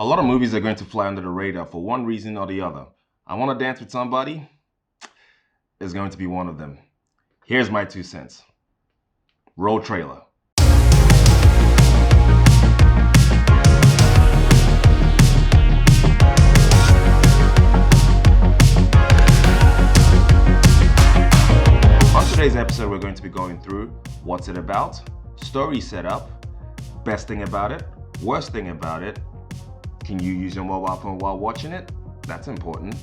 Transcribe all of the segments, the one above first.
A lot of movies are going to fly under the radar for one reason or the other. I Want to Dance with Somebody is going to be one of them. Here's my 2 cents. Roll trailer. On today's episode, we're going to be going through what's it about, story setup, best thing about it, worst thing about it, can you use your mobile phone while watching it? That's important.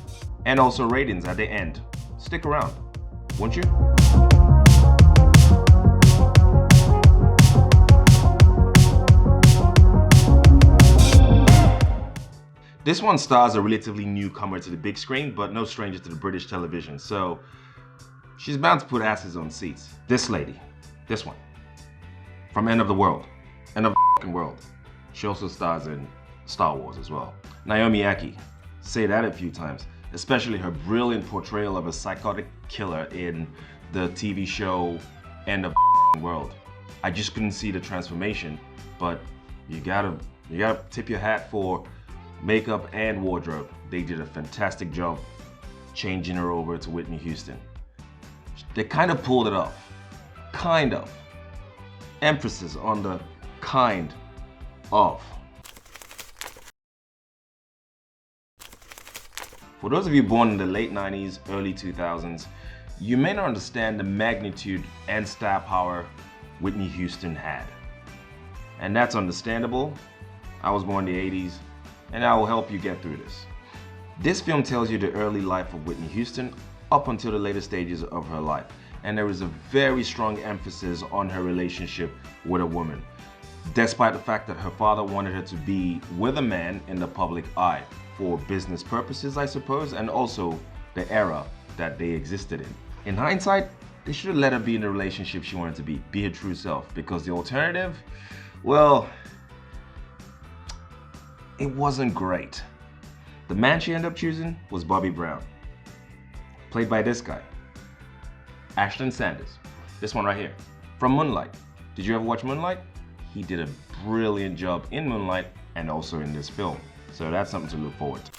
And also ratings at the end. Stick around, won't you? This one stars a relatively newcomer to the big screen, but no stranger to the British television, so she's bound to put asses on seats. This lady, this one, from End of the World, End of the f***ing World. She also stars in Star Wars as well. Naomi Ackie, say that a few times, especially her brilliant portrayal of a psychotic killer in the TV show End of the World. I just couldn't see the transformation, but you gotta tip your hat for makeup and wardrobe. They did a fantastic job changing her over to Whitney Houston. They kind of pulled it off. Kind of. Emphasis on the kind of. For those of you born in the late 90s, early 2000s, you may not understand the magnitude and star power Whitney Houston had. And that's understandable. I was born in the 80s, and I will help you get through this. This film tells you the early life of Whitney Houston up until the later stages of her life. And there is a very strong emphasis on her relationship with a woman, despite the fact that her father wanted her to be with a man in the public eye for business purposes, I suppose, and also the era that they existed in. In hindsight, they should have let her be in the relationship she wanted to be her true self, because the alternative, well, it wasn't great. The man she ended up choosing was Bobby Brown, played by this guy, Ashton Sanders. This one right here, from Moonlight. Did you ever watch Moonlight? He did a brilliant job in Moonlight and also in this film. So that's something to look forward to.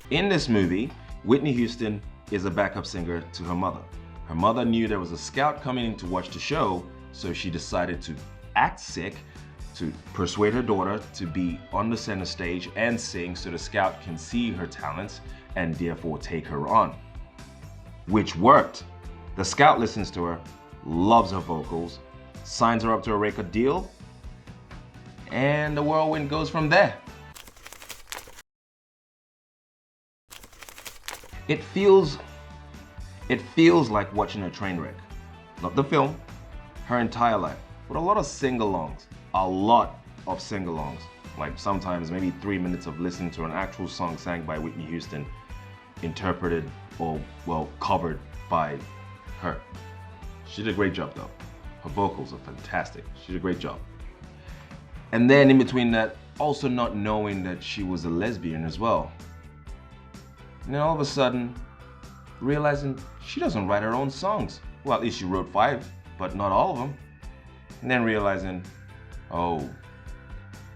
In this movie, Whitney Houston is a backup singer to her mother. Her mother knew there was a scout coming in to watch the show, so she decided to act sick to persuade her daughter to be on the center stage and sing so the scout can see her talents and therefore take her on. Which worked. The scout listens to her, loves her vocals, signs her up to a record deal, and the whirlwind goes from there. It feels like watching a train wreck. Not the film, her entire life. With a lot of sing-alongs. A lot of sing-alongs. Like sometimes maybe 3 minutes of listening to an actual song sang by Whitney Houston, interpreted or, well, covered by her. She did a great job though. Her vocals are fantastic. She did a great job. And then in between that, also not knowing that she was a lesbian as well. And then all of a sudden, realizing she doesn't write her own songs. Well, at least she wrote 5, but not all of them. And then realizing, oh,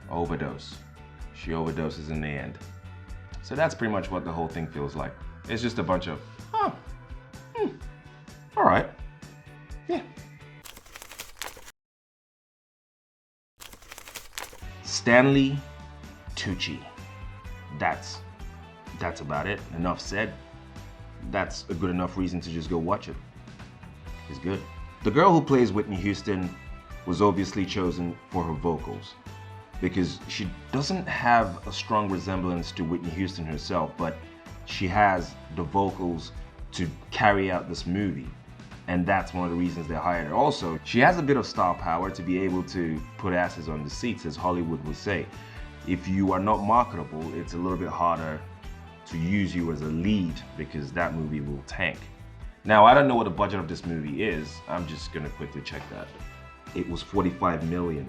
overdose. She overdoses in the end. So that's pretty much what the whole thing feels like. It's just a bunch of, all right, yeah. Stanley Tucci. That's about it. Enough said. That's a good enough reason to just go watch it. It's good. The girl who plays Whitney Houston was obviously chosen for her vocals, because she doesn't have a strong resemblance to Whitney Houston herself, but she has the vocals to carry out this movie. And that's one of the reasons they hired her. Also, she has a bit of star power to be able to put asses on the seats, as Hollywood would say. If you are not marketable, it's a little bit harder to use you as a lead, because that movie will tank. Now, I don't know what the budget of this movie is. I'm just gonna quickly check that. It was 45 million.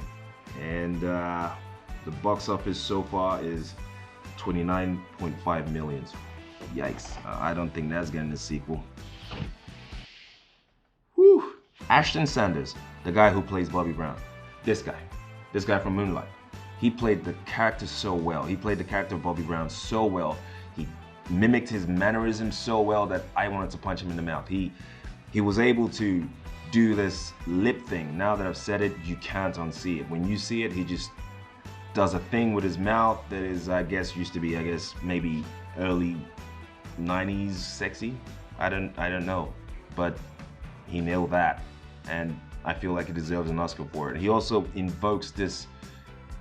And the box office so far is 29.5 million. Yikes, I don't think that's getting a sequel. Whew. Ashton Sanders, the guy who plays Bobby Brown. This guy. This guy from Moonlight. He played the character so well. He played the character of Bobby Brown so well. He mimicked his mannerisms so well that I wanted to punch him in the mouth. He was able to do this lip thing. Now that I've said it, you can't unsee it. When you see it, he just does a thing with his mouth that is, I guess, used to be, maybe early 90s sexy. I don't know, but he nailed that, and I feel like he deserves an Oscar for it. He also invokes this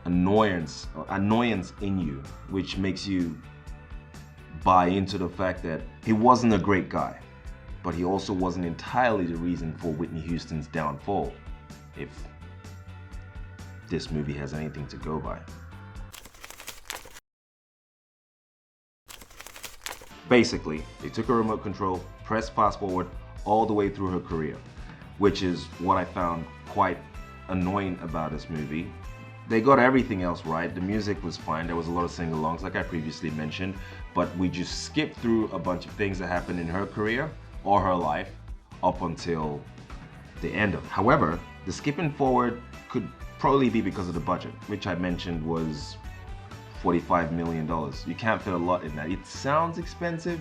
annoyance in you, which makes you buy into the fact that he wasn't a great guy, but he also wasn't entirely the reason for Whitney Houston's downfall, if this movie has anything to go by. Basically, they took a remote control, pressed fast forward all the way through her career, which is what I found quite annoying about this movie. They got everything else right. The music was fine. There was a lot of sing-alongs, like I previously mentioned, but we just skipped through a bunch of things that happened in her career or her life up until the end of it. However, the skipping forward could probably be because of the budget, which I mentioned was $45 million. You can't fit a lot in that. It sounds expensive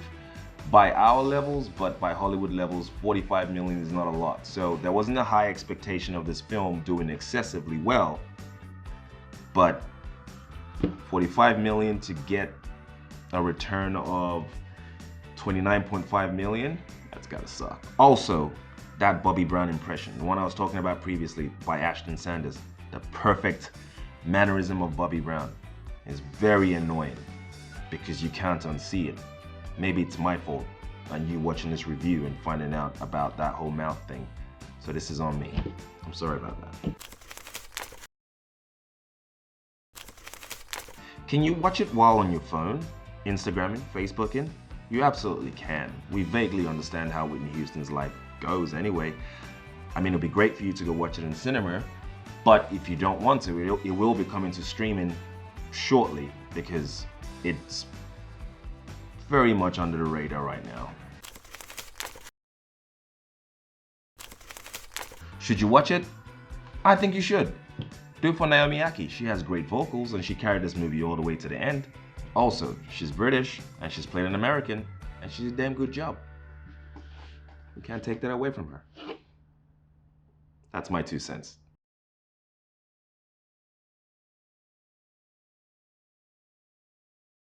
by our levels, but by Hollywood levels, 45 million is not a lot. So there wasn't a high expectation of this film doing excessively well, but 45 million to get a return of 29.5 million, that's gotta suck. Also, that Bobby Brown impression, the one I was talking about previously by Ashton Sanders, the perfect mannerism of Bobby Brown, is very annoying because you can't unsee it. Maybe it's my fault and you watching this review and finding out about that whole mouth thing. So this is on me. I'm sorry about that. Can you watch it while on your phone? Instagramming, Facebooking? You absolutely can. We vaguely understand how Whitney Houston's life goes anyway. I mean, it'll be great for you to go watch it in cinema, but if you don't want to, it will be coming to streaming shortly because it's very much under the radar right now. Should you watch it? I think you should. Do it for Naomi Ackie. She has great vocals and she carried this movie all the way to the end. Also, she's British and she's played an American and she's a damn good job. We can't take that away from her. That's my 2 cents.